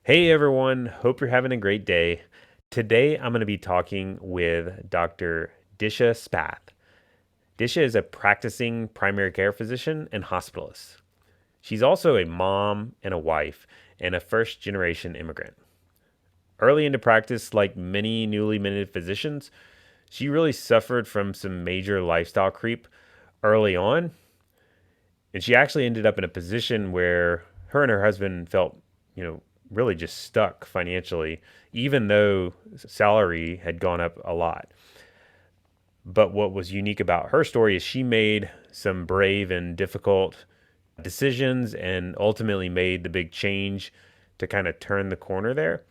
Hey everyone, hope you're having a great day. Today I'm going to be talking with Dr. Disha Spath. Disha is a practicing primary care physician and hospitalist. She's also a mom and a wife and a first generation immigrant. Early into practice, like many newly minted physicians, she really suffered from some major lifestyle creep early on, and she actually ended up in a position where her and her husband felt, really just stuck financially, even though salary had gone up a lot. But what was unique about her story is she made some brave and difficult decisions and ultimately made the big change to kind of turn the corner there.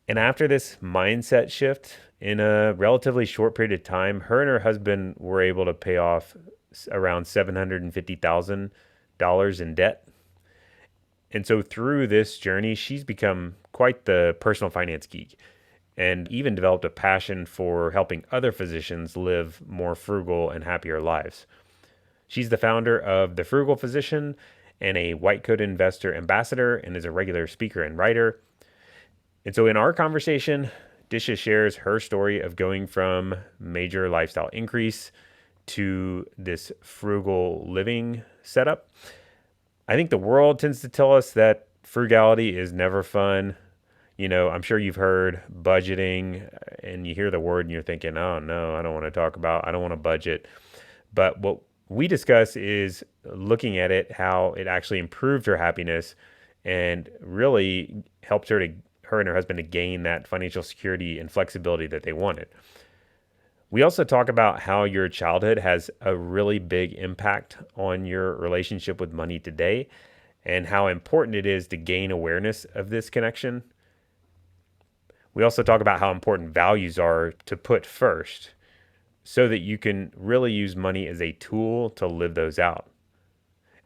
And after this mindset shift, in a relatively short period of time, her and her husband were able to pay off around $750,000 in debt. And so through this journey, she's become quite the personal finance geek and even developed a passion for helping other physicians live more frugal and happier lives. She's the founder of The Frugal Physician and a White Coat Investor ambassador and is a regular speaker and writer. And so in our conversation, Disha shares her story of going from major lifestyle increase to this frugal living setup. I think the world tends to tell us that frugality is never fun. I'm sure you've heard budgeting and you hear the word and you're thinking, oh no, I don't want to budget. But what we discuss is looking at it, how it actually improved her happiness and really helped her and her husband to gain that financial security and flexibility that they wanted. We also talk about how your childhood has a really big impact on your relationship with money today and how important it is to gain awareness of this connection. We also talk about how important values are to put first so that you can really use money as a tool to live those out,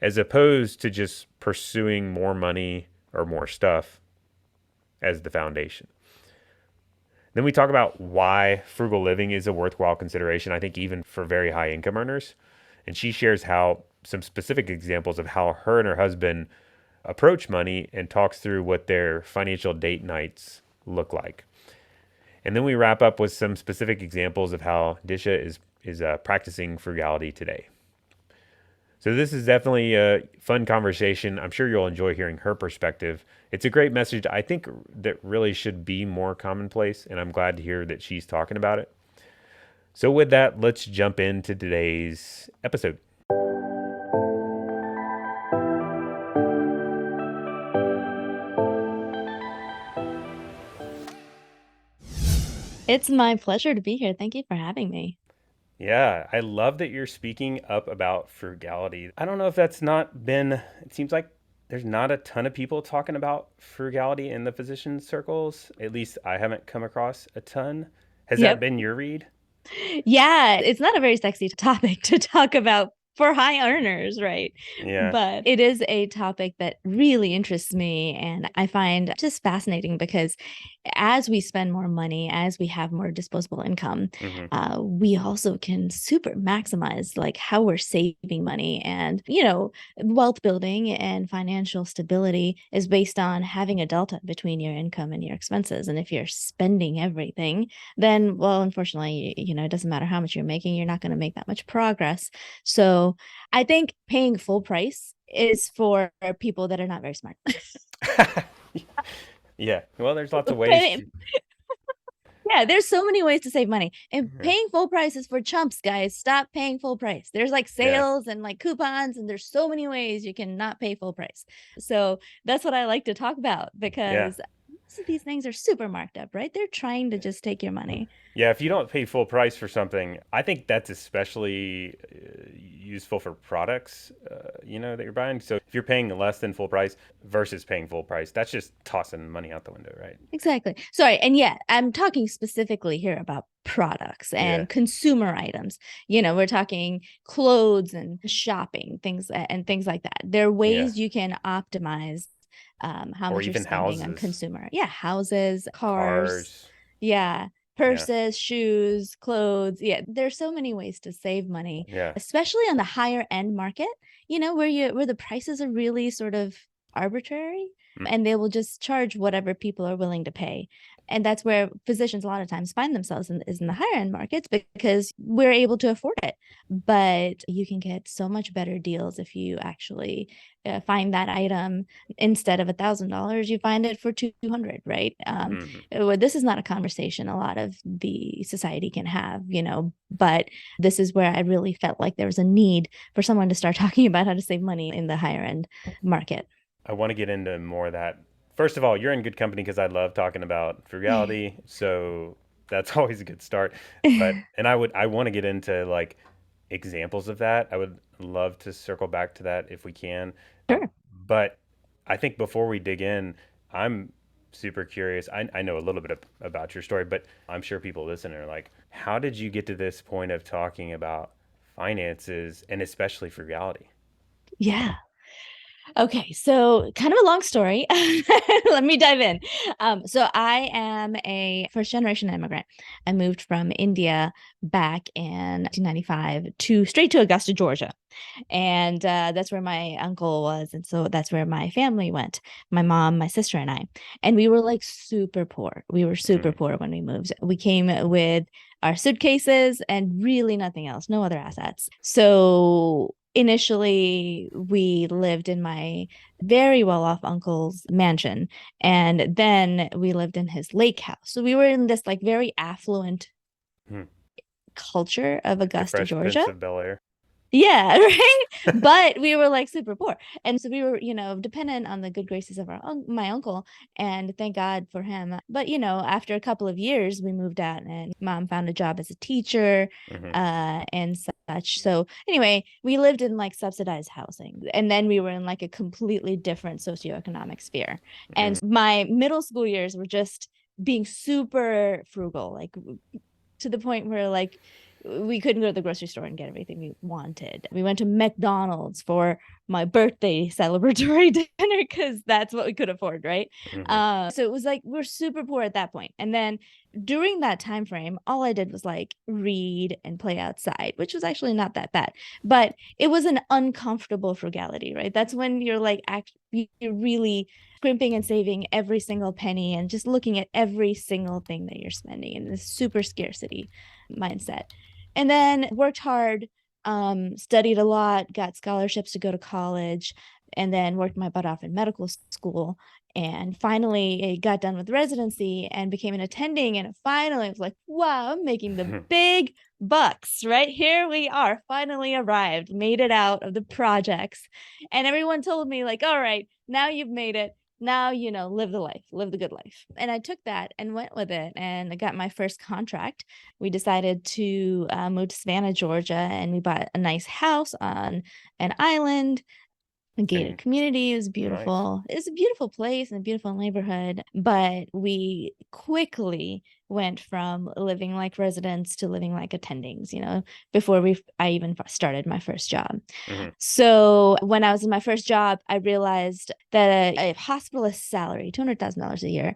as opposed to just pursuing more money or more stuff as the foundation. Then we talk about why frugal living is a worthwhile consideration, I think, even for very high income earners. And she shares how some specific examples of how her and her husband approach money and talks through what their financial date nights look like. And then we wrap up with some specific examples of how Disha is practicing frugality today. So this is definitely a fun conversation. I'm sure you'll enjoy hearing her perspective. It's a great message I think that really should be more commonplace, and I'm glad to hear that she's talking about it. So with that, let's jump into today's episode. It's my pleasure to be here. Thank you for having me. Yeah, I love that you're speaking up about frugality. I don't know if that's not been, it seems like there's not a ton of people talking about frugality in the physician circles. At least I haven't come across a ton. Has that Yep. been your read? Yeah, it's not a very sexy topic to talk about for high earners, right? Yeah. But it is a topic that really interests me and I find just fascinating because as we spend more money, as we have more disposable income, Hmm. we also can super maximize like how we're saving money. And, wealth building and financial stability is based on having a delta between your income and your expenses. And if you're spending everything, then, well, unfortunately, it doesn't matter how much you're making, you're not going to make that much progress. So I think paying full price is for people that are not very smart. Yeah. Well, there's lots of ways Pay- to. yeah, there's so many ways to save money. And Yeah. paying full price is for chumps, guys. Stop paying full price. There's like Yeah. sales and like coupons, and there's so many ways you can not pay full price. So that's what I like to talk about Yeah. because most of these things are super marked up, right? They're trying to just take your money. Yeah, if you don't pay full price for something, I think that's especially useful for products, that you're buying. So if you're paying less than full price versus paying full price, that's just tossing money out the window, right? Exactly. Sorry. And yeah, I'm talking specifically here about products Yeah, and consumer items. We're talking clothes and shopping, things and things like that. There are yeah, ways you can optimize how or much you're even spending on houses, consumer. Yeah, houses, cars, cars. yeah, Yeah, purses, shoes, clothes. Yeah, there's so many ways to save money, yeah, especially on the higher end market, where the prices are really sort of arbitrary. and they will just charge whatever people are willing to pay. And that's where physicians a lot of times find themselves is in the higher end markets because we're able to afford it. But you can get so much better deals if you actually find that item instead of $1,000, you find it for 200, right? Hmm. This is not a conversation a lot of the society can have, but this is where I really felt like there was a need for someone to start talking about how to save money in the higher end market. I want to get into more of that. First of all, you're in good company because I love talking about frugality, so that's always a good start. I want to get into like examples of that. I would love to circle back to that if we can. Sure. But I think before we dig in, I'm super curious. I know a little bit about your story, but I'm sure people listening are like, how did you get to this point of talking about finances and especially frugality? Yeah. Okay, so kind of a long story. Let me dive in. So I am a first generation immigrant. I moved from India back in 1995 to straight to Augusta, Georgia. And that's where my uncle was. And so that's where my family went, my mom, my sister, and I. And we were like super poor. We were super Hmm. poor when we moved. We came with our suitcases and really nothing else, no other assets. So initially, we lived in my very well off uncle's mansion. And then we lived in his lake house. So we were in this like very affluent Hmm. culture of Like the Augusta, Fresh Georgia. Prince of Bel Air. Yeah, right. But we were like super poor. And so we were, dependent on the good graces of my uncle. And thank God for him. But, after a couple of years, we moved out and mom found a job as a teacher Hmm. and such. So anyway, we lived in like subsidized housing. And then we were in like a completely different socioeconomic sphere. Hmm. And my middle school years were just being super frugal, like to the point where like we couldn't go to the grocery store and get everything we wanted. We went to McDonald's for my birthday celebratory dinner because that's what we could afford, right? Hmm. So it was like we're super poor at that point. And then during that time frame, all I did was like read and play outside, which was actually not that bad. But it was an uncomfortable frugality, right? That's when you're like you're really scrimping and saving every single penny and just looking at every single thing that you're spending in this super scarcity mindset. And then worked hard, studied a lot, got scholarships to go to college, and then worked my butt off in medical school. And finally got done with residency and became an attending. And finally I was like, wow, I'm making the big bucks, right? Here we are, finally arrived, made it out of the projects. And everyone told me, like, all right, now you've made it. Now, live the life, live the good life. And I took that and went with it and I got my first contract. We decided to move to Savannah, Georgia, and we bought a nice house on an island, a gated And community. It was nice. beautiful. It was a beautiful place and a beautiful neighborhood, but we quickly went from living like residents to living like attendings, before I even started my first job. Hmm. So when I was in my first job, I realized that a hospitalist salary, $200,000 a year,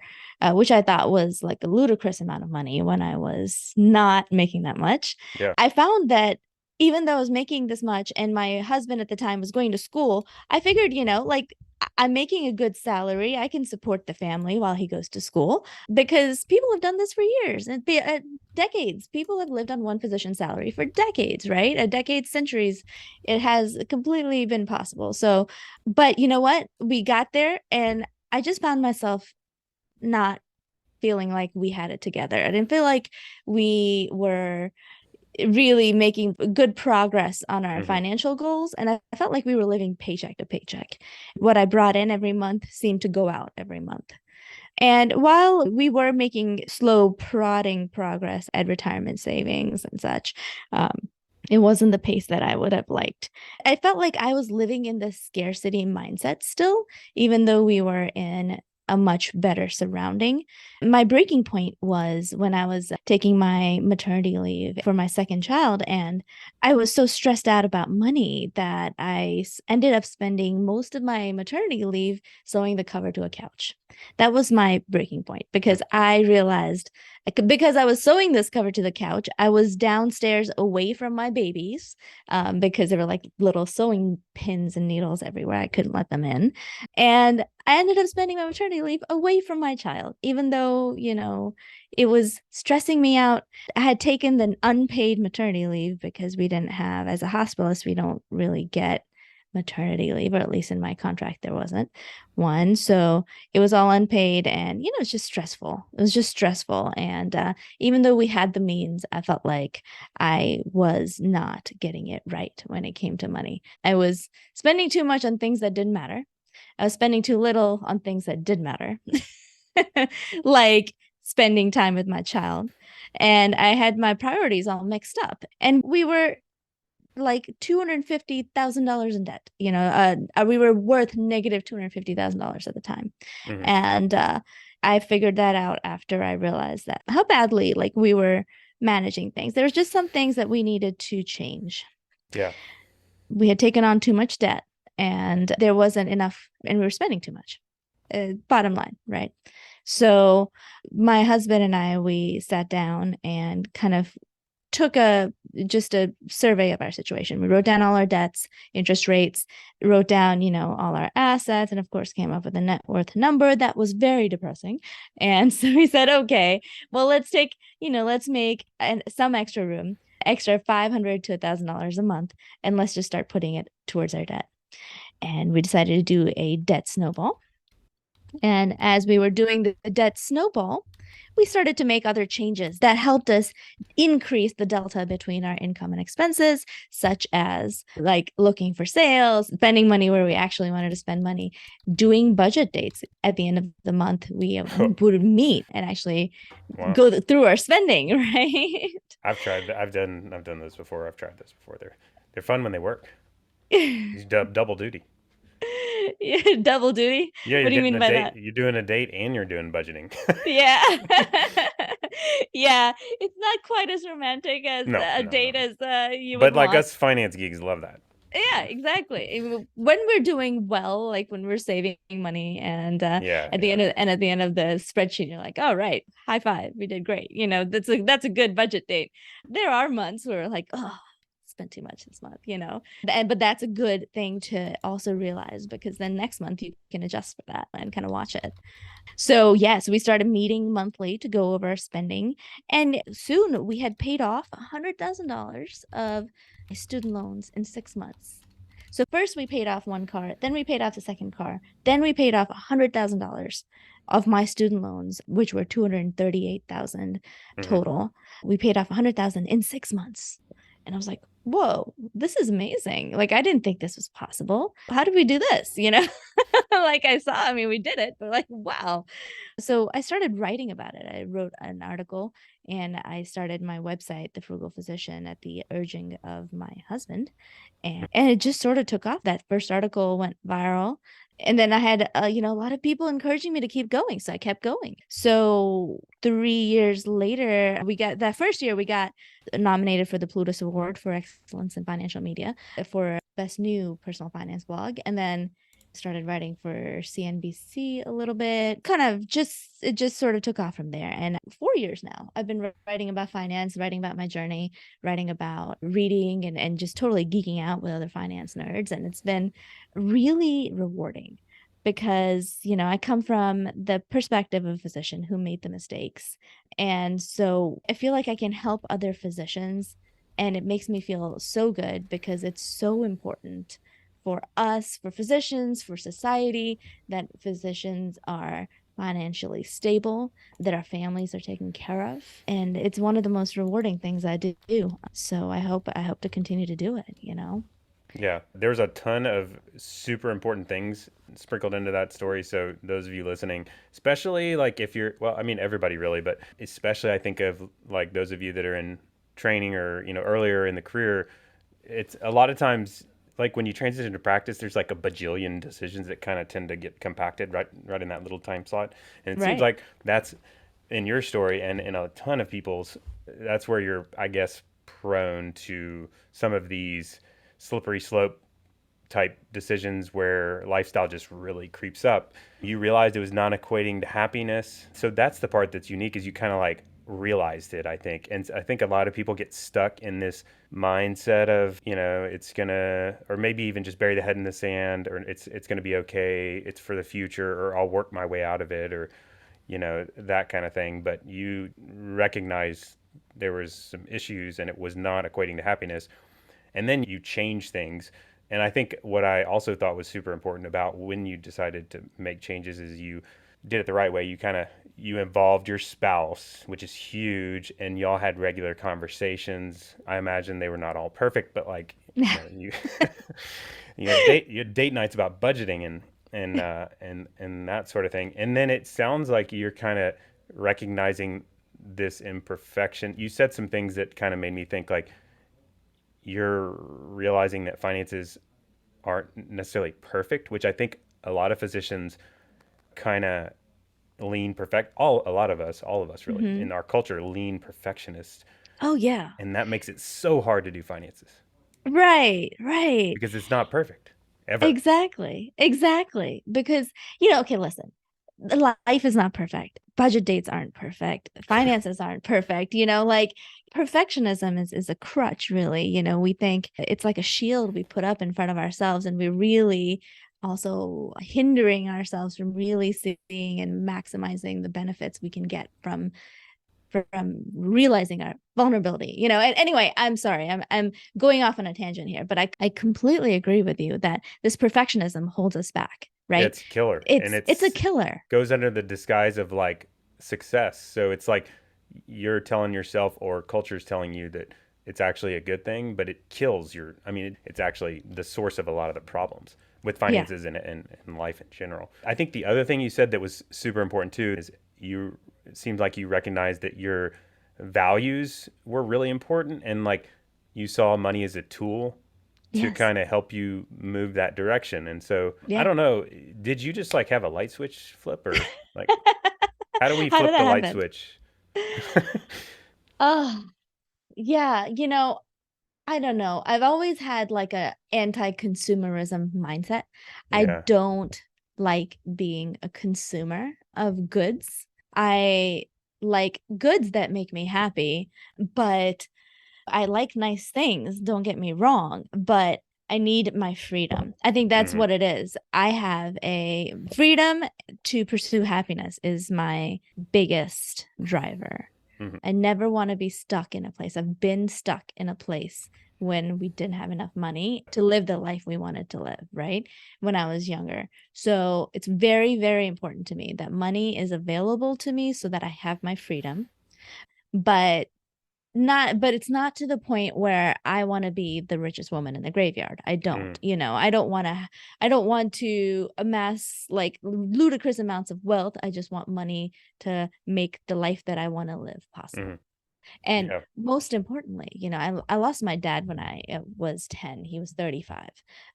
which I thought was like a ludicrous amount of money when I was not making that much. Yeah. I found that even though I was making this much and my husband at the time was going to school, I figured, like I'm making a good salary. I can support the family while he goes to school because people have done this for years and decades. People have lived on one physician salary for decades, right? A decade, centuries. It has completely been possible. So, but you know what? We got there and I just found myself not feeling like we had it together. I didn't feel like we were really making good progress on our Hmm. financial goals. And I felt like we were living paycheck to paycheck. What I brought in every month seemed to go out every month. And while we were making slow, prodding progress at retirement savings and such, it wasn't the pace that I would have liked. I felt like I was living in the scarcity mindset still, even though we were in a much better surrounding. My breaking point was when I was taking my maternity leave for my second child, and I was so stressed out about money that I ended up spending most of my maternity leave sewing the cover to a couch. That was my breaking point because I realized Because I was sewing this cover to the couch, I was downstairs away from my babies, because there were like little sewing pins and needles everywhere. I couldn't let them in. And I ended up spending my maternity leave away from my child, even though, it was stressing me out. I had taken the unpaid maternity leave because we didn't have, as a hospitalist, we don't really get maternity leave, or at least in my contract, there wasn't one. So it was all unpaid, and it's just stressful. It was just stressful. And even though we had the means, I felt like I was not getting it right when it came to money. I was spending too much on things that didn't matter. I was spending too little on things that did matter, like spending time with my child. And I had my priorities all mixed up. And we were like $250,000 in debt. We were worth negative $250,000 at the time. Hmm. And I figured that out after I realized that how badly like we were managing things. There was just some things that we needed to change. Yeah. We had taken on too much debt, and there wasn't enough, and we were spending too much. Bottom line, right? So my husband and I, we sat down and kind of took just a survey of our situation. We wrote down all our debts, interest rates, wrote down, all our assets, and of course came up with a net worth number that was very depressing. And so we said, okay, well, let's make some extra room, extra $500 to $1,000 a month, and let's just start putting it towards our debt. And we decided to do a debt snowball. And as we were doing the debt snowball, we started to make other changes that helped us increase the delta between our income and expenses, such as like looking for sales, spending money where we actually wanted to spend money, doing budget dates at the end of the month. We would meet and actually Wow. go through our spending, right? I've done this before. I've tried this before. They're fun when they work. You double duty. Yeah, double duty. Yeah, What you're do you getting mean a by date. that? You're doing a date and you're doing budgeting. Yeah. Yeah, it's not quite as romantic as No, a no, no. date as you would But like want. us finance geeks love that. Yeah, exactly. When we're doing well, like when we're saving money, and Yeah, at the yeah. end of the spreadsheet, you're like, "All right, high five, we did great." That's a good budget date. There are months where like, oh, spent too much this month, and but that's a good thing to also realize, because then next month you can adjust for that and kind of watch it. So, yes, we started meeting monthly to go over our spending. And soon we had paid off $100,000 of student loans in 6 months. So, first we paid off one car, then we paid off the second car, then we paid off $100,000 of my student loans, which were 238,000 Hmm. total. We paid off 100,000 in 6 months. And I was like, whoa, this is amazing. Like, I didn't think this was possible. How did we do this? Like I mean, we did it, but like, wow. So I started writing about it. I wrote an article, and I started my website, The Frugal Physician, at the urging of my husband. And it just sort of took off. That first article went viral. And then I had, a lot of people encouraging me to keep going. So I kept going. So 3 years later, that first year, we got nominated for the Plutus Award for Excellence in Financial Media for Best New Personal Finance Blog. And then started writing for CNBC a little bit. It just sort of took off from there. And 4 years now, I've been writing about finance, writing about my journey, writing about reading, and just totally geeking out with other finance nerds. And it's been really rewarding because, I come from the perspective of a physician who made the mistakes. And so I feel like I can help other physicians. And it makes me feel so good because it's so important for us, for physicians, for society, that physicians are financially stable, that our families are taken care of. And it's one of the most rewarding things I do. So I hope to continue to do it. Yeah, there's a ton of super important things sprinkled into that story. So those of you listening, especially like if you're, well, I mean everybody really, but especially I think of like those of you that are in training or earlier in the career, it's a lot of times like when you transition to practice, there's like a bajillion decisions that kind of tend to get compacted right in that little time slot, and it seems Right. like that's in your story and in a ton of people's. That's where you're, I guess, prone to some of these slippery slope type decisions where lifestyle just really creeps up. You realized it was not equating to happiness. So that's the part that's unique is you kind of like realized it, I think. And I think a lot of people get stuck in this mindset of, it's gonna, or maybe even just bury the head in the sand, or it's gonna be okay, it's for the future, or I'll work my way out of it, or, that kind of thing. But you recognize there was some issues and it was not equating to happiness. And then you change things. And I think what I also thought was super important about when you decided to make changes is you did it the right way. You involved your spouse, which is huge, and y'all had regular conversations. I imagine they were not all perfect, but like, you you had date nights about budgeting and that sort of thing. And then it sounds like you're kind of recognizing this imperfection. You said some things that kind of made me think like you're realizing that finances aren't necessarily perfect, which I think a lot of physicians kind of lean perfect. A lot of us, all of us really Hmm. in our culture lean perfectionists, Oh, yeah. and that makes it so hard to do finances Right, right. because it's not perfect ever. Exactly. Exactly. Because, okay, listen, life is not perfect. Budget dates aren't perfect. Finances aren't perfect. Like perfectionism is a crutch, really. We think it's like a shield we put up in front of ourselves, and we're really also hindering ourselves from really seeing and maximizing the benefits we can get from realizing our vulnerability. And anyway, I'm sorry, I'm going off on a tangent here, but I completely agree with you that this perfectionism holds us back, right? It's killer, and It's a it's killer. goes under the disguise of like success. So it's like you're telling yourself, or culture's telling you that it's actually a good thing, but it kills your. I mean, it's actually the source of a lot of the problems with Yeah. finances and life in general. I think the other thing you said that was super important too is it seemed like you recognized that your values were really important, and like you saw money as a tool to Yes. kind of help you move that direction. And so I Yeah. don't know, did you just like have a light switch flip, or like how do we How did flip the that light happen? switch? Oh, yeah. I don't know. I've always had like a anti-consumerism mindset. I Yeah. don't like being a consumer of goods. I like goods that make me happy, but I like nice things, don't get me wrong, but I need my freedom. I think that's Hmm. what it is. I have a freedom to pursue happiness is my biggest driver. Hmm. I never want to be stuck in a place. I've been stuck in a place when we didn't have enough money to live the life we wanted to live, right? When I was younger. So it's very, very important to me that money is available to me so that I have my freedom. But it's not to the point where I want to be the richest woman in the graveyard. I don't, Hmm. I don't want to amass like ludicrous amounts of wealth. I just want money to make the life that I want to live Hmm. possible. And Yeah. most importantly, I lost my dad when I was 10. He was 35.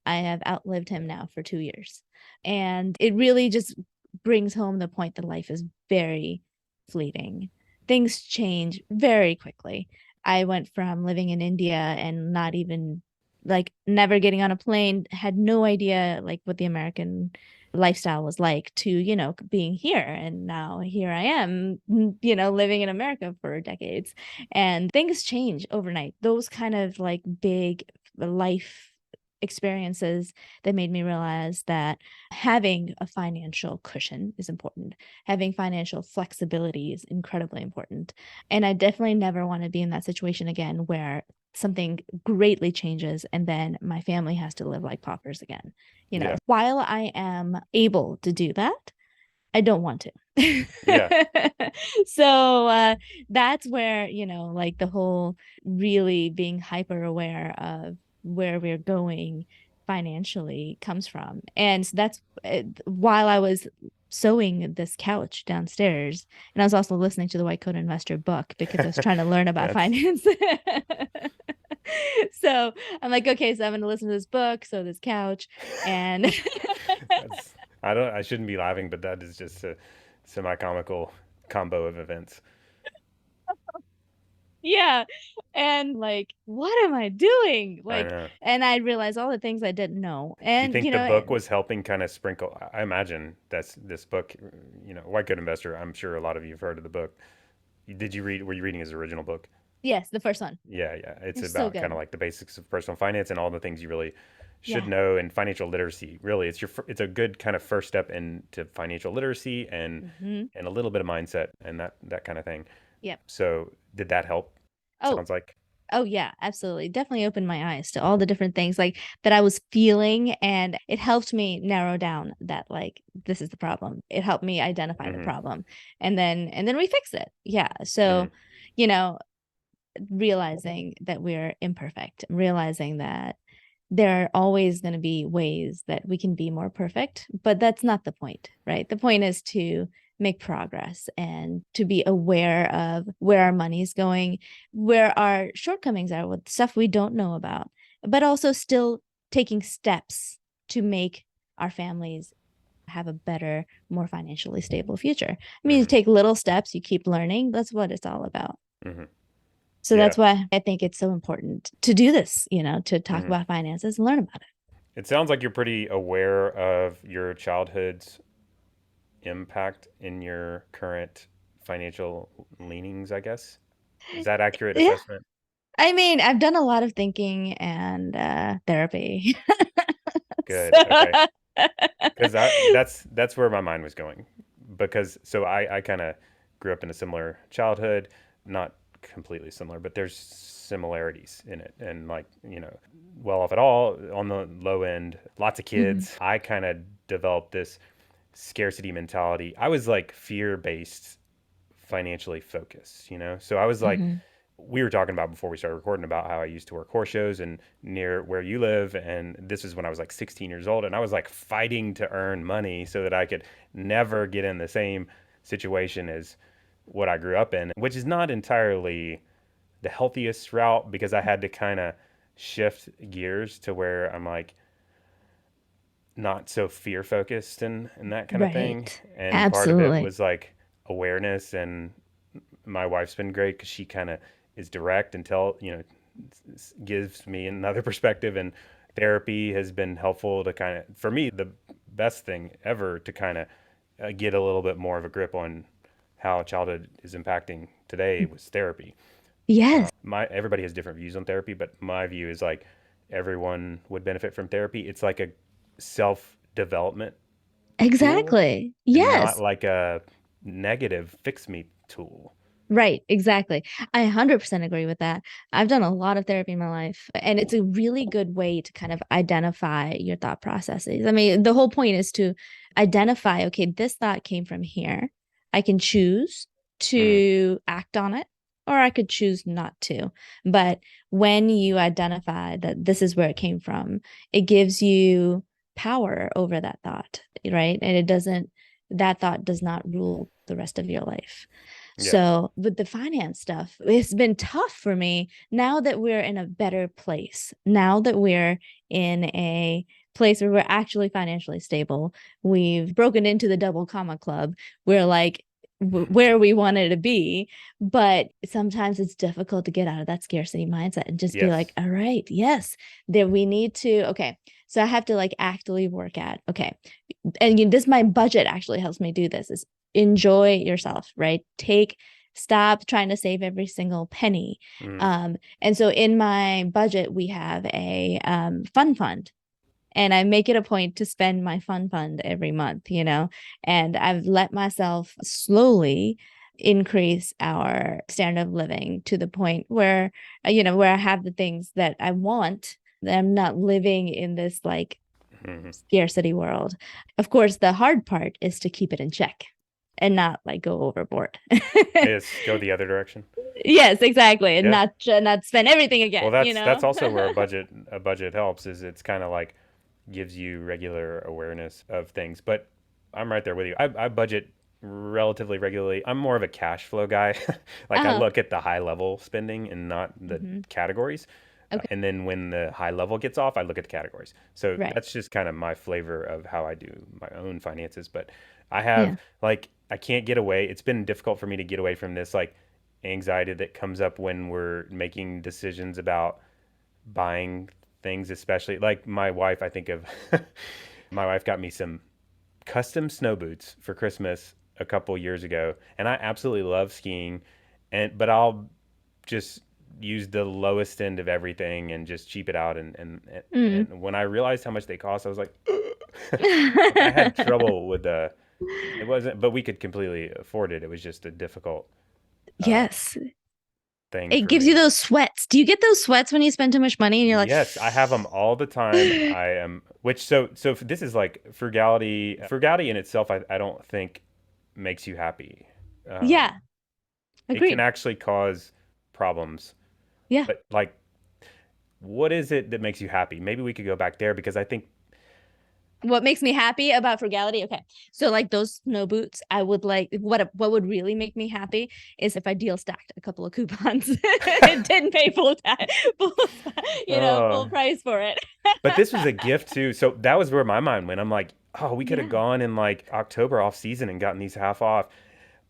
I have outlived him now for 2 years. And it really just brings home the point that life is very fleeting. Things change very quickly. I went from living in India and not even like never getting on a plane, had no idea like what the American lifestyle was like, to being here, and now here I am, living in America for decades. And things change overnight. Those kind of like big life experiences that made me realize that having a financial cushion is important. Having financial flexibility is incredibly important. And I definitely never want to be in that situation again where something greatly changes and then my family has to live like paupers again. Yeah. While I am able to do that, I don't want to. Yeah. So that's where, like the whole really being hyper aware of where we're going financially comes from. And so that's while I was sewing this couch downstairs, and I was also listening to the White Coat Investor book because I was trying to learn about That's finance. So I'm like, okay, so I'm going to listen to this book, so this couch, and that's I shouldn't be laughing, but that is just a semi-comical combo of events. yeah. And like, what am I doing? I Like, know. and I realized all the things I didn't know. Do you And, think the book was helping kind of sprinkle? I imagine that's this book, White Good Investor. I'm sure a lot of you have heard of the book. Did you read? Were you reading his original book? Yes, the first one. Yeah, yeah. It's It's so about kind of good. like the basics of personal finance and all the things you really should Yeah. know and financial literacy. Really, it's a good kind of first step into financial literacy Hmm. and a little bit of mindset and that kind of thing. Yep. So, did that help? Oh, Sounds like. oh yeah, absolutely. Definitely opened my eyes to all the different things like that I was feeling, and it helped me narrow down that like this is the problem. It helped me identify the Mhm. problem, and then we fix it. Yeah. Mhm. So, you know, realizing that we're imperfect, realizing that there are always going to be ways that we can be more perfect, but that's not the point, right? The point is to make progress and to be aware of where our money is going, where our shortcomings are with stuff we don't know about, but also still taking steps to make our families have a better, more financially stable future. I mean, you Mhm. take little steps, you keep learning. That's what it's all about. Mhm. So Yeah. that's why I think it's so important to do this, to talk Mhm. about finances and learn about it. It sounds like you're pretty aware of your childhood's impact in your current financial leanings, I guess. Is that accurate Yeah. assessment? I mean, I've done a lot of thinking and therapy. Good. So Okay. Because that's where my mind was going. Because so I kind of grew up in a similar childhood, not completely similar, but there's similarities in it, and like well off at all on the low end, lots of Mhm. kids. I kind of developed this scarcity mentality. I was like fear based, financially focused, So I was like, Mhm. we were talking about before we started recording about how I used to work horse shows and near where you live. And this is when I was like 16 years old. And I was like fighting to earn money so that I could never get in the same situation as what I grew up in, which is not entirely the healthiest route because I had to kind of shift gears to where I'm like not so fear focused and that kind of thing. Right. And part of it Absolutely. was like awareness, and my wife's been great because she kind of is direct and gives me another perspective, and therapy has been helpful to kind of, for me, the best thing ever to kind of get a little bit more of a grip on how childhood is impacting today was therapy. Yes, My everybody has different views on therapy, but my view is like everyone would benefit from therapy. It's like a self development tool exactly. and not Yes. like a negative fix me tool. Right, exactly. I 100% agree with that. I've done a lot of therapy in my life, and it's a really good way to kind of identify your thought processes. I mean, the whole point is to identify, okay, this thought came from here. I can choose Mm-hmm. to act on it, or I could choose not to. But when you identify that this is where it came from, it gives you power over that thought, right? And that thought does not rule the rest of your life. Yeah. So, with the finance stuff, it's been tough for me now that we're in a better place. Now that we're in a place where we're actually financially stable, we've broken into the double comma club. We're like where we wanted to be, but sometimes it's difficult to get out of that scarcity mindset and just be like, Yes. all right, yes, there we need to, okay. So I have to like actively work at, okay, and this my budget actually helps me do this is enjoy yourself, right? Stop trying to save every single penny. Mm. And so in my budget, we have a fun fund, and I make it a point to spend my fun fund every month, and I've let myself slowly increase our standard of living to the point where, where I have the things that I want. That I'm not living in this like Mm-hmm. scarcity world. Of course, the hard part is to keep it in check and not like go overboard. Is go the other direction. Yes, exactly, and Yeah. not spend everything Well, again. that's also where a budget helps. Is it's kind of like gives you regular awareness of things. But I'm right there with you. I budget relatively regularly. I'm more of a cash flow guy. Like I Uh-huh. look at the high level spending and not the Hmm. categories. Okay. And then when the high level gets off, I look at the categories. So Right. that's just kind of my flavor of how I do my own finances. But I have Yeah. like I can't get away. It's been difficult for me to get away from this like anxiety that comes up when we're making decisions about buying things, especially like my wife. I think of my wife got me some custom snow boots for Christmas a couple years ago, and I absolutely love skiing. but I'll just use the lowest end of everything and just cheap it out. Mm. And when I realized how much they cost, I was like, like I had trouble with the. It wasn't, but we could completely afford it. It was just a difficult uh, Yes. thing It for gives you me. those sweats. Do you get those sweats when you spend too much money and you're like, Yes, I have them all the time. I am, which so this is like frugality. Frugality in itself, I don't think makes you happy. Um, yeah, it can agreed. actually cause problems. Yeah. But like, what is it that makes you happy? Maybe we could go back there because I think, What makes me happy about frugality? Okay. So like those snow boots, I would like what would really make me happy is if I deal stacked a couple of coupons. It didn't pay full oh, full price for it. but this was a gift too. So that was where my mind went. I'm like, oh, we could have Yeah. gone in like October off season and gotten these half off.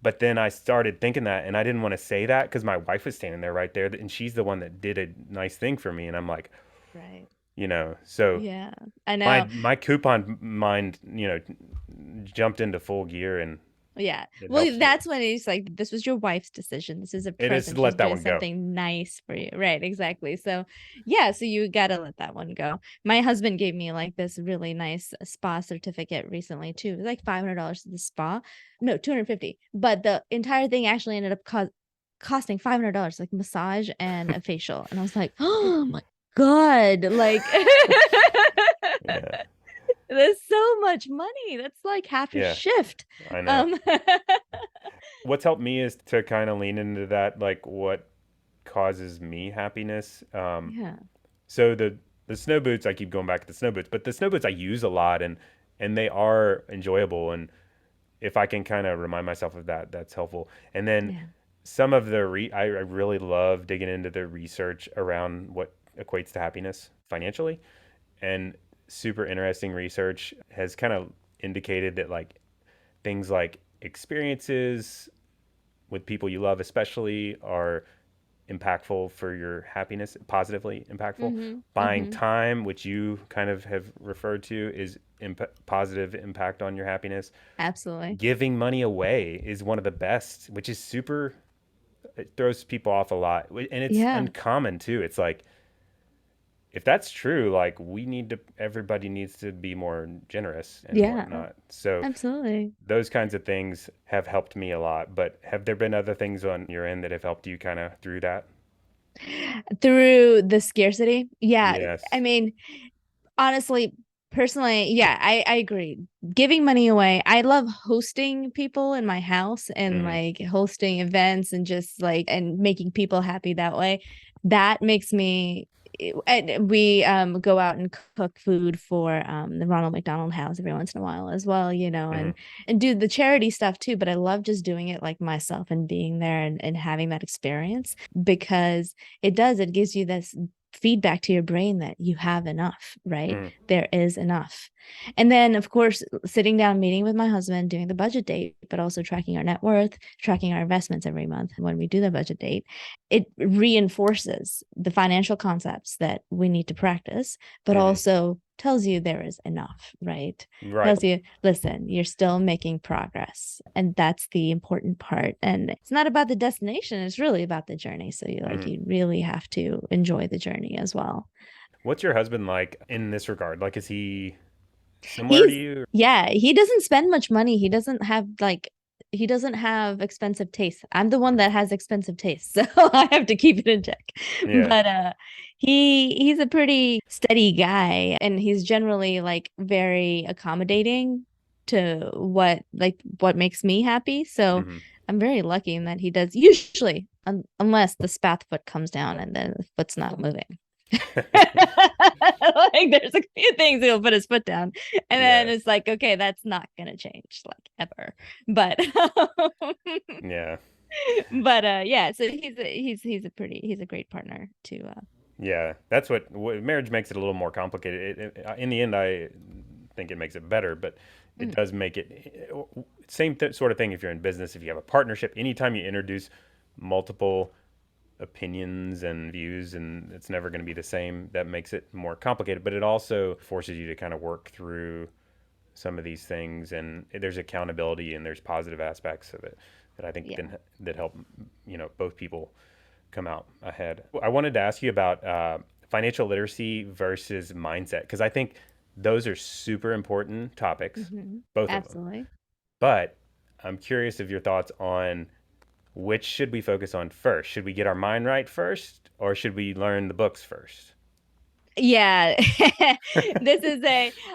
But then I started thinking that, and I didn't want to say that because my wife was standing there right there, and she's the one that did a nice thing for me. And I'm like, Right. so Yeah. I my know. my coupon mind, jumped into full gear, and Yeah. it Well, helps me. that's when it's like this was your wife's decision. This is a It is to present. She's let that doing one go. something nice for you. Right, exactly. So, yeah, so you got to let that one go. My husband gave me like this really nice spa certificate recently too. It was like $500 to the spa. No, 250. But the entire thing actually ended up costing $500 like massage and a facial. And I was like, "Oh my God." Like Yeah, there's so much money. That's like half a yeah, shift. I know. Um What's helped me is to kind of lean into that, like what causes me happiness. yeah. So the snow boots, I keep going back to the snow boots, but the snow boots I use a lot, and they are enjoyable. And if I can kind of remind myself of that, that's helpful. And then Yeah. some of I really love digging into the research around what equates to happiness financially, and super interesting research has kind of indicated that like things like experiences with people you love especially are impactful for your happiness, positively impactful. Mhm. Buying Mhm. time, which you kind of have referred to, is positive impact on your happiness. Absolutely. Giving money away is one of the best, which is super, it throws people off a lot. And it's Yeah. uncommon too. It's like, if that's true, like everybody needs to be more generous and Yeah. whatnot. So Absolutely. those kinds of things have helped me a lot. But have there been other things on your end that have helped you kind of through that? Through the scarcity. Yeah. I Yes. mean, honestly, personally, yeah, I agree. Giving money away. I love hosting people in my house and Mm-hmm. like hosting events and just like and making people happy that way. That makes me and we go out and cook food for the Ronald McDonald House every once in a while as well, Mm-hmm. and do the charity stuff too, but I love just doing it like myself and being there and having that experience because it gives you this feedback to your brain that you have enough, right? Mm-hmm. There is enough. And then, of course, sitting down, meeting with my husband, doing the budget date, but also tracking our net worth, tracking our investments every month when we do the budget date, it reinforces the financial concepts that we need to practice, but Mm-hmm. also tells you there is enough, right? Right. Tells you, listen, you're still making progress. And that's the important part. And it's not about the destination, it's really about the journey. So Mm-hmm. you really have to enjoy the journey as well. What's your husband like in this regard? Like, is he similar to He's you? yeah, he doesn't spend much money. He doesn't have expensive tastes. I'm the one Mhm. that has expensive tastes, so I have to keep it in check. Yeah. But he's a pretty steady guy and he's generally like very accommodating to what makes me happy. So Mm-hmm. I'm very lucky in that he does usually unless the spath foot comes down and then the foot's not moving. Like there's a few things he'll put his foot down and then Yeah. it's like okay that's not gonna change like ever but Yeah. yeah so he's a great partner to Yeah. That's what marriage makes it a little more complicated. In the end, I think it makes it better, but it mm, does make it same sort of thing if you're in business. If you have a partnership, anytime you introduce multiple opinions and views, and it's never going to be the same, that makes it more complicated. But it also forces you to kind of work through some of these things, and there's accountability and there's positive aspects of it. that I think Yeah. then that help both people come out ahead. I wanted to ask you about financial literacy versus mindset because I think those are super important topics, Hmm. both of them. Absolutely. But I'm curious of your thoughts on which should we focus on first? Should we get our mind right first, or should we learn the books first? Yeah. This is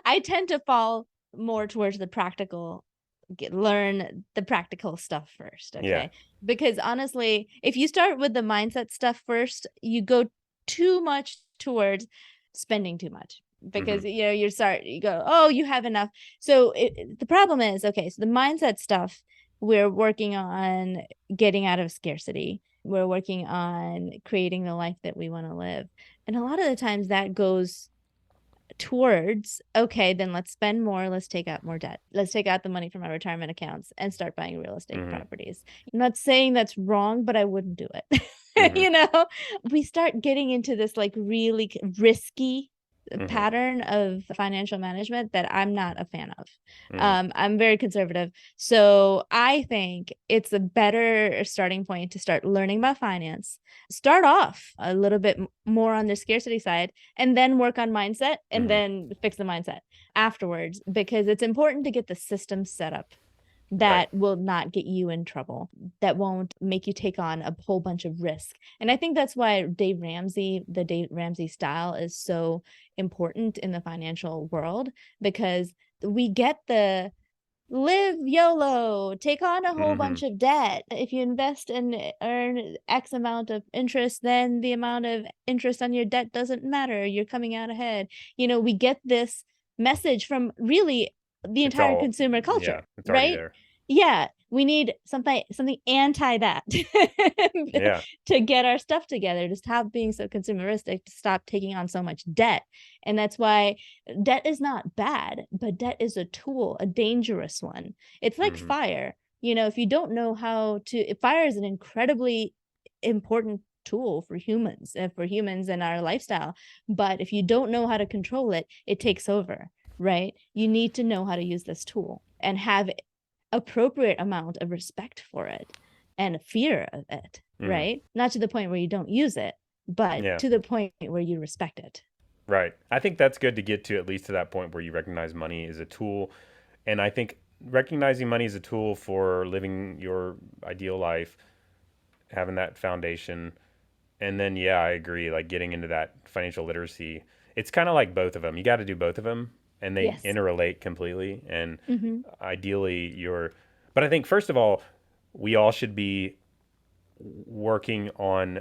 I tend to fall more towards the practical, learn the practical stuff first, Yeah. okay? Because honestly, if you start with the mindset stuff first, you go too much towards spending too much Mm-hmm. because you go, oh, you have enough. So the problem is, okay, so the mindset stuff, we're working on getting out of scarcity. We're working on creating the life that we want to live. And a lot of the times that goes towards, okay, then let's spend more, let's take out more debt, let's take out the money from our retirement accounts and start buying real estate Mm-hmm. properties. I'm not saying that's wrong, but I wouldn't do it. Mm-hmm. We start getting into this like really risky Mm-hmm. pattern of financial management that I'm not a fan of. Mm-hmm. I'm very conservative, so I think it's a better starting point to start learning about finance. Start off a little bit more on the scarcity side, and then work on mindset, and Mm-hmm. then fix the mindset afterwards, because it's important to get the system set up Right. that will not get you in trouble, that won't make you take on a whole bunch of risk. And I think that's why the Dave Ramsey style is so important in the financial world, because we get the live YOLO, take on a whole Mm-hmm. bunch of debt. If you invest and earn X amount of interest, then the amount of interest on your debt doesn't matter. You're coming out ahead. We get this message from really the It's entire all, consumer yeah, culture, it's already right? there. Yeah, we need something anti that Yeah. to get our stuff together, to stop being so consumeristic, to stop taking on so much debt. And that's why debt is not bad, but debt is a tool, a dangerous one. It's like Mm-hmm. fire. If you don't know how to, fire is an incredibly important tool for humans and our lifestyle. But if you don't know how to control it, it takes over, right? You need to know how to use this tool and have appropriate amount of respect for it and fear of it, Mm-hmm. right? Not to the point where you don't use it, but Yeah. to the point where you respect it. Right. I think that's good to get to at least to that point where you recognize money is a tool. And I think recognizing money as a tool for living your ideal life, having that foundation, and then yeah, I agree. Like getting into that financial literacy, it's kind of like both of them. You got to do both of them, and they Yes. interrelate completely. And Mm-hmm. ideally, But I think first of all, we all should be working on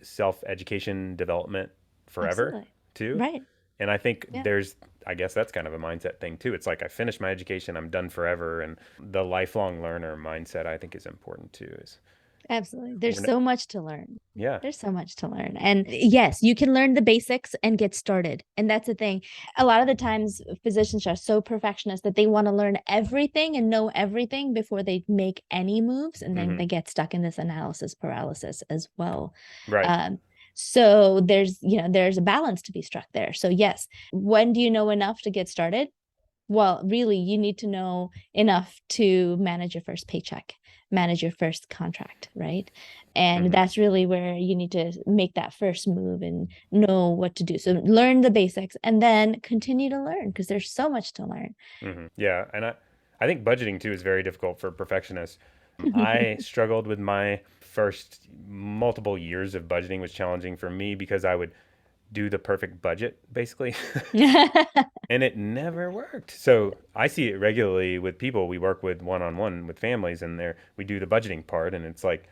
self education development forever Absolutely. too. Right. And I think Yeah. I guess that's kind of a mindset thing too. It's like I finished my education, I'm done forever, and the lifelong learner mindset I think is important too. Is Absolutely. we're There's not, so much to learn. yeah. There's so much to learn. And yes, you can learn the basics and get started. And that's the thing. A lot of the times, physicians are so perfectionist that they want to learn everything and know everything before they make any moves. And then Hmm. they get stuck in this analysis paralysis as well. Right. Um, so there's a balance to be struck there. So yes, when do you know enough to get started? Well, really, you need to know enough to manage your first paycheck, manage your first contract, right? And Hmm. that's really where you need to make that first move and know what to do. So learn the basics and then continue to learn, because there's so much to learn. Yeah, and I think budgeting too is very difficult for perfectionists. I struggled with my first multiple years of budgeting was challenging for me because I would do the perfect budget basically. And it never worked. So I see it regularly with people we work with one on one with families, and we do the budgeting part, and it's like,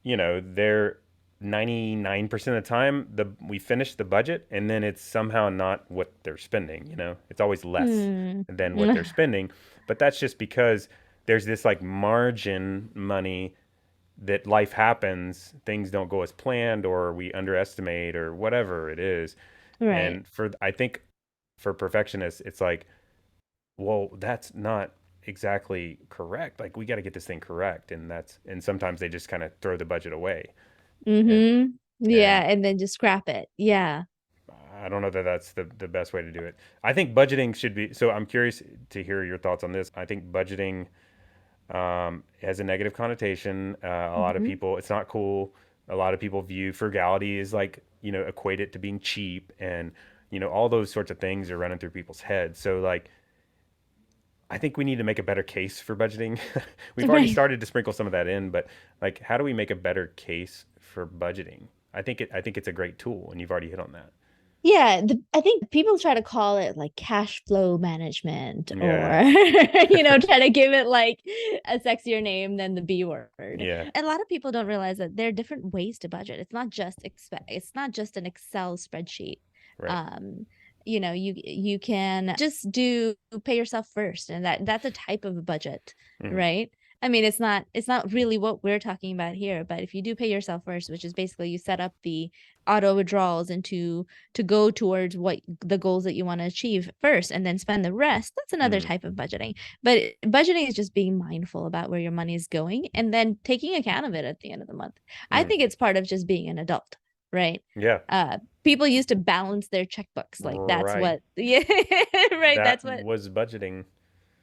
they're 99% of the time we finish the budget, and then it's somehow not what they're spending. It's always less Hmm. than what they're spending, but that's just because there's this like margin money that life happens, things don't go as planned, or we underestimate, or whatever it is. Right. And I think for perfectionists, it's like, well, that's not exactly correct. Like we got to get this thing correct, and sometimes they just kind of throw the budget away. And Mm-hmm. Yeah, and and then just scrap it. Yeah. I don't know that that's the best way to do it. I think budgeting should be. So I'm curious to hear your thoughts on this. I think budgeting It has a negative connotation. A lot of Hmm. people, it's not cool. A lot of people view frugality as like, equate it to being cheap, and, all those sorts of things are running through people's heads. So, like, I think we need to make a better case for budgeting. We've already Right. started to sprinkle some of that in, but like, how do we make a better case for budgeting? I think it's a great tool, and you've already hit on that. Yeah, I think people try to call it like cash flow management or, Yeah. try to give it like a sexier name than the B word. Yeah. A lot of people don't realize that there are different ways to budget. It's not just an Excel spreadsheet. Right. Um, you can just do pay yourself first, and that's a type of a budget, Hmm. right? I mean, it's not really what we're talking about here, but if you do pay yourself first, which is basically you set up the auto withdrawals into to go towards what the goals that you want to achieve first and then spend the rest, that's another Hmm. type of budgeting. But budgeting is just being mindful about where your money is going and then taking account of it at the end of the month. I Hmm. think it's part of just being an adult, right? Yeah. People used to balance their checkbooks, like that's Right. what yeah, right, That that's what was budgeting.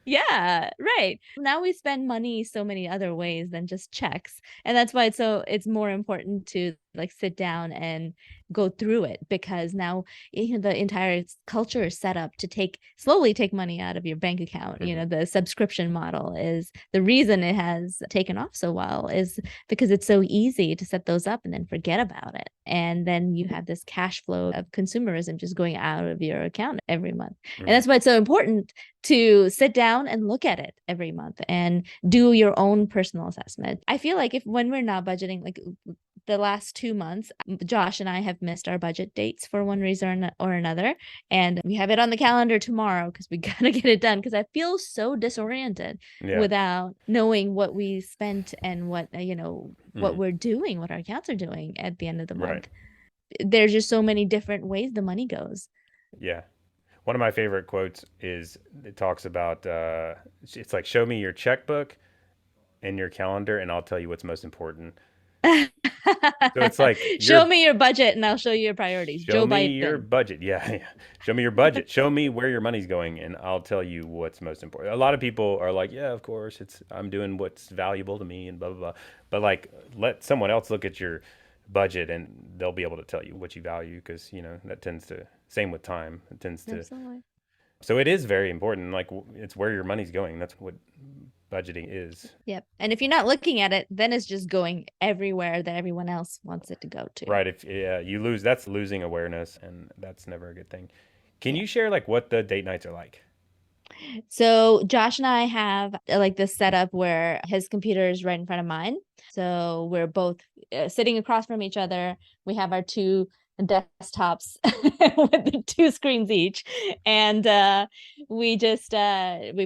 yeah, right. Now we spend money so many other ways than just checks. And that's why it's more important to like sit down and go through it, because now the entire culture is set up to slowly take money out of your bank account. Hmm. The subscription model is the reason it has taken off so well, is because it's so easy to set those up and then forget about it. And then you have this cash flow of consumerism just going out of your account every month. And Hmm. that's why it's so important to sit down and look at it every month and do your own personal assessment. I feel like if when we're not budgeting, like the last 2 months, Josh and I have missed our budget dates for one reason or another. And we have it on the calendar tomorrow because we got to get it done, because I feel so disoriented Yeah. without knowing what we spent and what Hmm. we're doing, what our accounts are doing at the end of the Right. month. There's just so many different ways the money goes. Yeah. One of my favorite quotes is it talks about it's like, show me your checkbook and your calendar, and I'll tell you what's most important. So it's like Show your me your budget and I'll show you your priorities. show Joe me your Biden. budget. Yeah, yeah. Show me your budget. Show me where your money's going, and I'll tell you what's most important. A lot of people are like, yeah, of course, it's I'm doing what's valuable to me and blah blah blah. But like, let someone else look at your budget, and they'll be able to tell you what you value, because that tends to, same with time. It tends to, Absolutely. so it is very important. Like, it's where your money's going. That's what budgeting is. Yep. And if you're not looking at it, then it's just going everywhere that everyone else wants it to go to. Right. If you lose, that's losing awareness, and that's never a good thing. Can Yeah. you share like what the date nights are like? So Josh and I have like this setup where his computer is right in front of mine. So we're both sitting across from each other. We have our two desktops with the two screens each, and we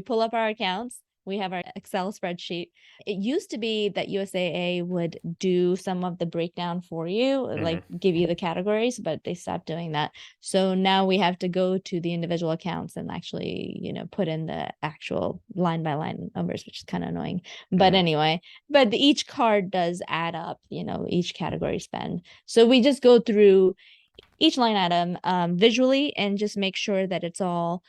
pull up our accounts. We have our Excel spreadsheet. It used to be that USAA would do some of the breakdown for you, like Hmm. give you the categories, but they stopped doing that. So now we have to go to the individual accounts and actually, put in the actual line by line numbers, which is kind of annoying. But Hmm. anyway, but each card does add up, each category spend. So we just go through each line item visually and just make sure that it's all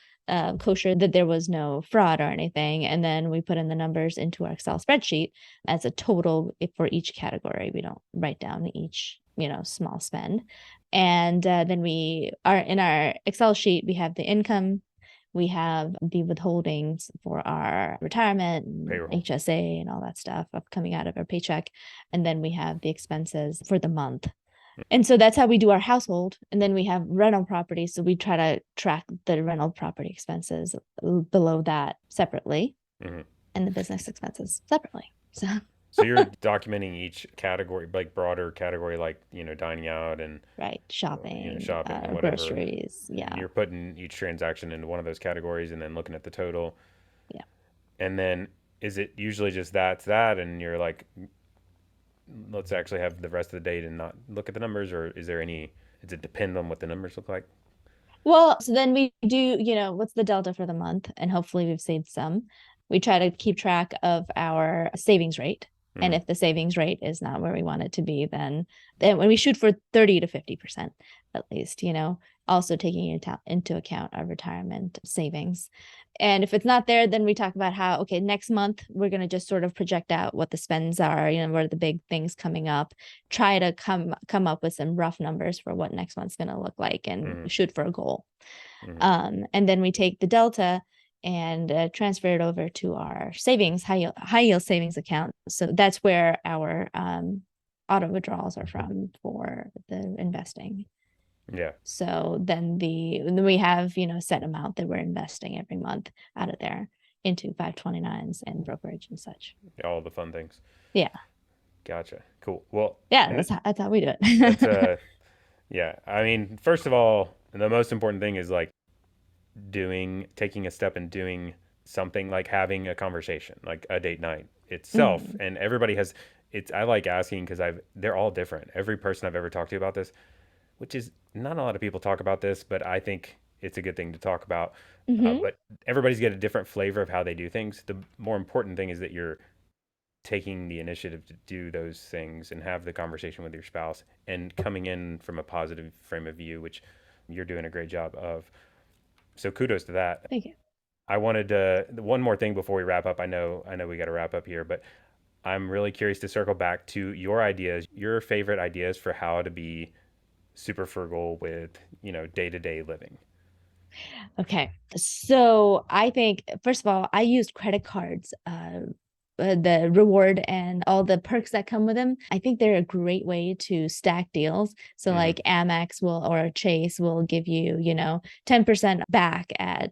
kosher, that there was no fraud or anything. And then we put in the numbers into our Excel spreadsheet as a total for each category. We don't write down each, small spend. And then we are in our Excel sheet, we have the income, we have the withholdings for our retirement and Payroll. HSA and all that stuff coming out of our paycheck. And then we have the expenses for the month. And so that's how we do our household. And then we have rental property. So we try to track the rental property expenses below that separately, Hmm. and the business expenses separately. So, So you're documenting each category, like broader category, like dining out and right, shopping, shopping and whatever. groceries. Yeah. You're putting each transaction into one of those categories, and then looking at the total. Yeah. And then, is it usually just that's that, and you're like, let's actually have the rest of the date and not look at the numbers, or is there any? Does it depend on what the numbers look like? Well, so then we do, what's the delta for the month? And hopefully we've saved some. We try to keep track of our savings rate. And Hmm. if the savings rate is not where we want it to be, then when we shoot for 30 to 50% at least, also taking into account our retirement savings. And if it's not there, then we talk about how, okay, next month we're going to just sort of project out what the spends are, what are the big things coming up, try to come up with some rough numbers for what next month's going to look like, and Mm-hmm. shoot for a goal. Mm-hmm. And then we take the delta and transfer it over to our savings, high yield savings account. So that's where our auto withdrawals are from for the investing. Yeah. So then we have, set amount that we're investing every month out of there into 529s and brokerage and such. All the fun things. Yeah. Gotcha. Cool. Well, Yeah, and that's how we do that's it. yeah. I mean, first of all, the most important thing is like taking a step and doing something, like having a conversation, like a date night itself. Mm, And everybody has I like asking because they're all different. Every person I've ever talked to about this, which is not a lot of people talk about this, but I think it's a good thing to talk about. hmm But everybody's got a different flavor of how they do things. The more important thing is that you're taking the initiative to do those things and have the conversation with your spouse and coming in from a positive frame of view, which you're doing a great job of. So kudos to that. Thank you. I wanted to one more thing before we wrap up. I know we got to wrap up here, but I'm really curious to circle back to your ideas, your favorite ideas for how to be super frugal with, day-to-day living. Okay. So I think, first of all, I used credit cards, the reward and all the perks that come with them. I think they're a great way to stack deals. So Mm-hmm. like Amex will or Chase will give you, 10% back at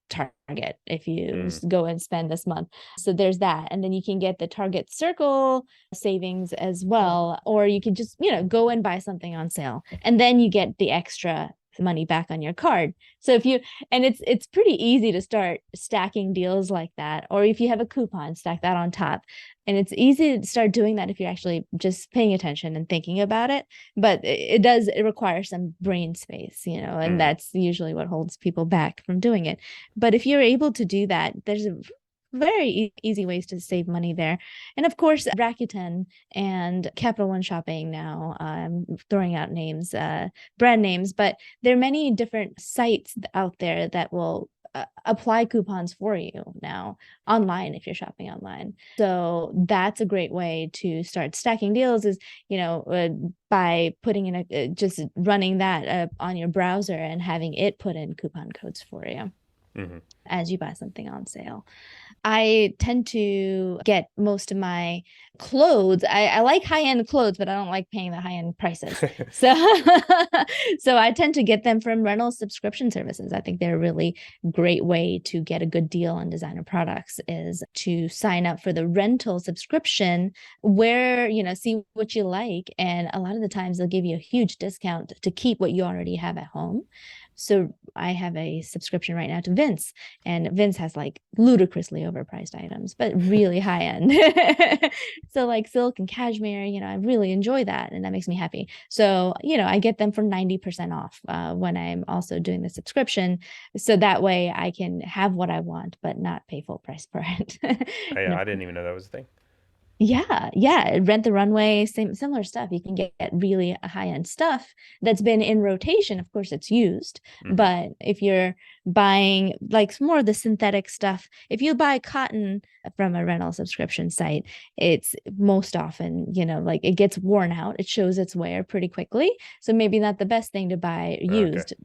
Target if you Mm-hmm. go and spend this month. So there's that. And then you can get the Target Circle savings as well. Or you can just, go and buy something on sale. And then you get the extra money back on your card. So if you and it's pretty easy to start stacking deals like that. Or if you have a coupon, stack that on top. And it's easy to start doing that if you're actually just paying attention and thinking about it. But it requires some brain space, and Mm-hmm. that's usually what holds people back from doing it. But if you're able to do that, there's a very easy ways to save money there. And of course, Rakuten and Capital One Shopping now, throwing out names, brand names, but there are many different sites out there that will apply coupons for you now online if you're shopping online. So that's a great way to start stacking deals is, by putting in just running that on your browser and having it put in coupon codes for you Mm-hmm. as you buy something on sale. I tend to get most of my clothes. I like high-end clothes, but I don't like paying the high-end prices. So so I tend to get them from rental subscription services. I think they're a really great way to get a good deal on designer products is to sign up for the rental subscription where, see what you like. And a lot of the times they'll give you a huge discount to keep what you already have at home. So I have a subscription right now to Vince, and Vince has like ludicrously overpriced items, but really high end. So like silk and cashmere, I really enjoy that, and that makes me happy. So I get them for 90% off when I'm also doing the subscription, so that way I can have what I want but not pay full price for it. and I of didn't even know that was a thing. yeah, Rent the Runway, similar stuff. You can get really high-end stuff that's been in rotation. Of course, it's used, Mm-hmm. but if you're buying like more of the synthetic stuff, if you buy cotton from a rental subscription site, it's most often, like it gets worn out. It shows its wear pretty quickly. So maybe not the best thing to buy Okay. used.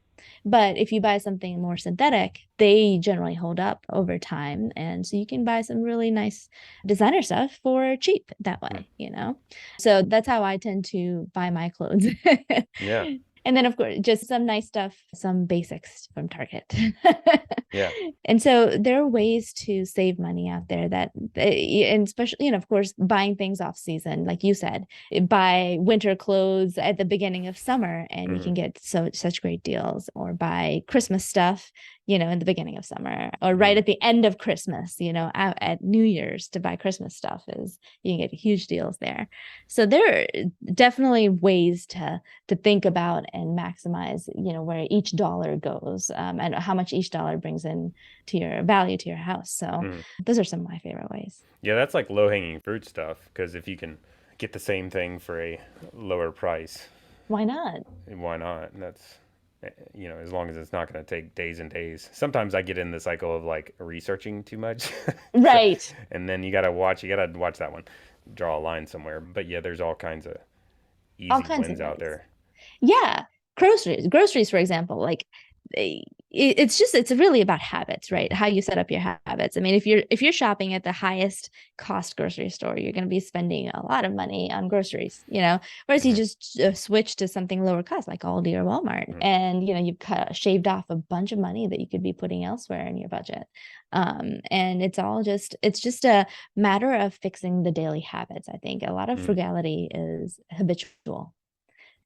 But if you buy something more synthetic, they generally hold up over time. And so you can buy some really nice designer stuff for cheap that Mm. way. So that's how I tend to buy my clothes. Yeah. And then, of course, just some nice stuff, some basics from Target. Yeah. And so there are ways to save money out there and especially, of course, buying things off season, like you said, buy winter clothes at the beginning of summer and you Mm-hmm. can get such great deals, or buy Christmas stuff, in the beginning of summer, or right Mm-hmm. at the end of Christmas, at New Year's to buy Christmas stuff is you can get huge deals there. So there are definitely ways to think about and maximize, where each dollar goes, and how much each dollar brings in to your value to your house. So Mm-hmm. those are some of my favorite ways. Yeah, that's like low-hanging fruit stuff because if you can get the same thing for a lower price, Why not? why not? And that's as long as it's not going to take days and days. Sometimes I get in the cycle of like researching too much. So, Right. and then you got to watch that one, draw a line somewhere. But yeah, there's all kinds of All easy kinds of wins out ways. there. Yeah. Groceries, for example, like it's really about habits, right? How you set up your habits. I mean, if you're shopping at the highest cost grocery store, you're going to be spending a lot of money on groceries, whereas you Hmm. just switch to something lower cost like Aldi or Walmart, Hmm. and you've shaved off a bunch of money that you could be putting elsewhere in your budget. And it's just a matter of fixing the daily habits. I think a lot of Hmm. frugality is habitual,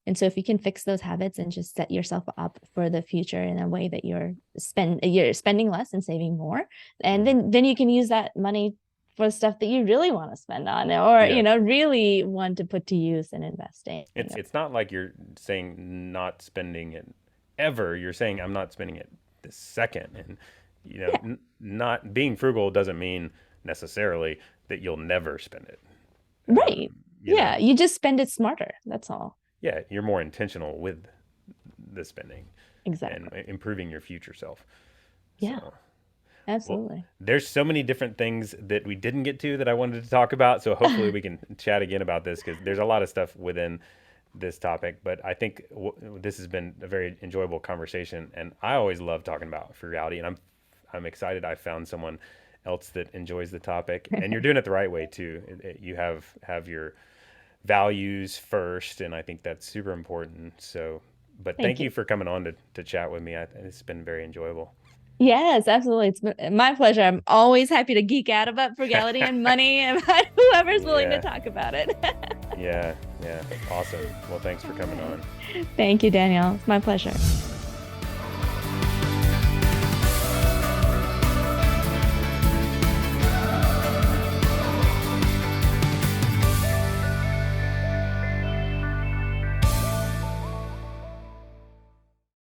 and so if you can fix those habits and just set yourself up for the future in a way that you're spending less and saving more, and Hmm. then you can use that money for stuff that you really want to spend on, or Yeah, really want to put to use and invest in. it's not like you're saying not spending it ever. You're saying I'm not spending it this second, and Yeah, not being frugal doesn't mean necessarily that you'll never spend it. right. You know, Yeah, you just spend it smarter. That's all. yeah, you're more intentional with the spending and Exactly. improving your future self. Yeah, So, well, absolutely. there's so many different things that we didn't get to that I wanted to talk about. So hopefully we can chat again about this because there's a lot of stuff within this topic. But I think this has been a very enjoyable conversation, and I always love talking about frugality, and I'm excited I found someone else that enjoys the topic, and you're doing it the right way too. You have your values first, and I think that's super important. So, but Thank thank you. you for coming on to chat with me. It's been very enjoyable. Yes, absolutely. It's been my pleasure. I'm always happy to geek out about frugality and money and about whoever's willing to Yeah, talk about it. yeah, yeah. Awesome. Well, thanks for coming on. Thank you, Daniel. It's my pleasure.